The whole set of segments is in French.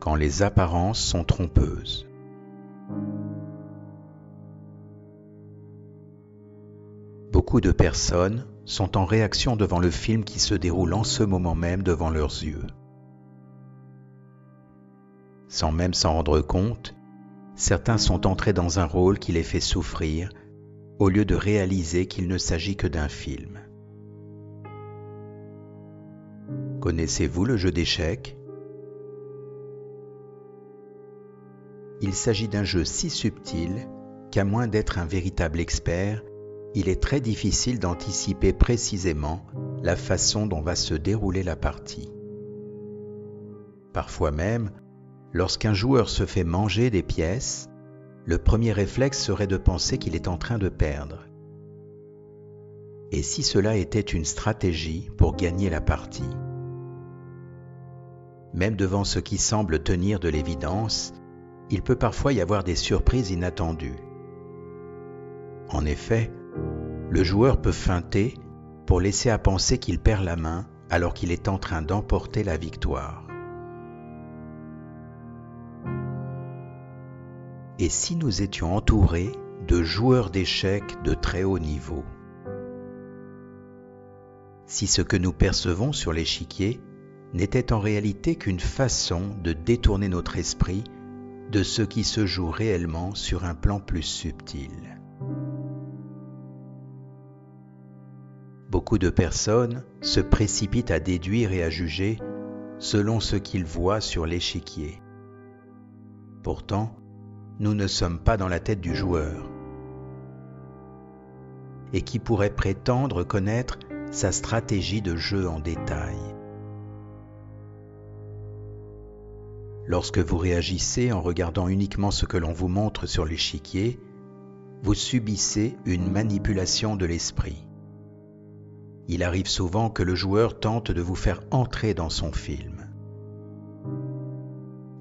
quand les apparences sont trompeuses. Beaucoup de personnes sont en réaction devant le film qui se déroule en ce moment même devant leurs yeux. Sans même s'en rendre compte, certains sont entrés dans un rôle qui les fait souffrir, au lieu de réaliser qu'il ne s'agit que d'un film. Connaissez-vous le jeu d'échecs ? Il s'agit d'un jeu si subtil qu'à moins d'être un véritable expert, il est très difficile d'anticiper précisément la façon dont va se dérouler la partie. Parfois même, lorsqu'un joueur se fait manger des pièces, le premier réflexe serait de penser qu'il est en train de perdre. Et si cela était une stratégie pour gagner la partie ? Même devant ce qui semble tenir de l'évidence, il peut parfois y avoir des surprises inattendues. En effet, le joueur peut feinter pour laisser à penser qu'il perd la main alors qu'il est en train d'emporter la victoire. Et si nous étions entourés de joueurs d'échecs de très haut niveau ? Si ce que nous percevons sur l'échiquier n'était en réalité qu'une façon de détourner notre esprit de ce qui se joue réellement sur un plan plus subtil. Beaucoup de personnes se précipitent à déduire et à juger selon ce qu'ils voient sur l'échiquier. Pourtant, nous ne sommes pas dans la tête du joueur. Et qui pourrait prétendre connaître sa stratégie de jeu en détail ? Lorsque vous réagissez en regardant uniquement ce que l'on vous montre sur l'échiquier, vous subissez une manipulation de l'esprit. Il arrive souvent que le joueur tente de vous faire entrer dans son film.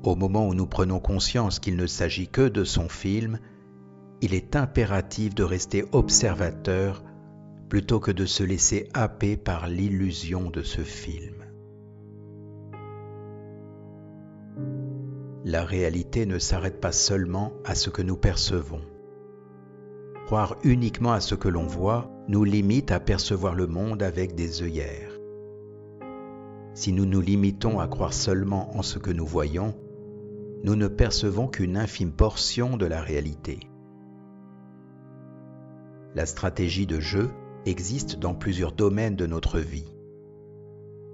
Au moment où nous prenons conscience qu'il ne s'agit que de son film, il est impératif de rester observateur plutôt que de se laisser happer par l'illusion de ce film. La réalité ne s'arrête pas seulement à ce que nous percevons. Croire uniquement à ce que l'on voit nous limite à percevoir le monde avec des œillères. Si nous nous limitons à croire seulement en ce que nous voyons, nous ne percevons qu'une infime portion de la réalité. La stratégie de jeu existe dans plusieurs domaines de notre vie.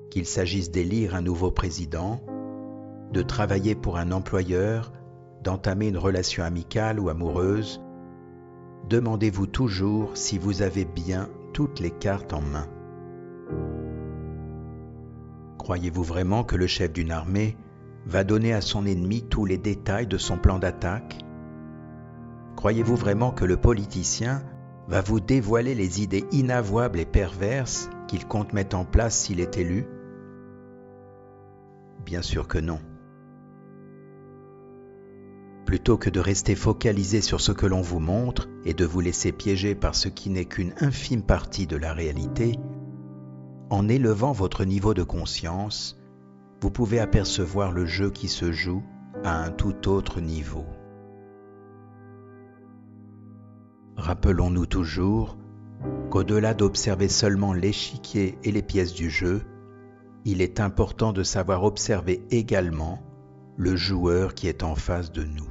Qu'il s'agisse d'élire un nouveau président, de travailler pour un employeur, d'entamer une relation amicale ou amoureuse, demandez-vous toujours si vous avez bien toutes les cartes en main. Croyez-vous vraiment que le chef d'une armée va donner à son ennemi tous les détails de son plan d'attaque ? Croyez-vous vraiment que le politicien va vous dévoiler les idées inavouables et perverses qu'il compte mettre en place s'il est élu ? Bien sûr que non. Plutôt que de rester focalisé sur ce que l'on vous montre et de vous laisser piéger par ce qui n'est qu'une infime partie de la réalité, en élevant votre niveau de conscience, vous pouvez apercevoir le jeu qui se joue à un tout autre niveau. Rappelons-nous toujours qu'au-delà d'observer seulement l'échiquier et les pièces du jeu, il est important de savoir observer également le joueur qui est en face de nous.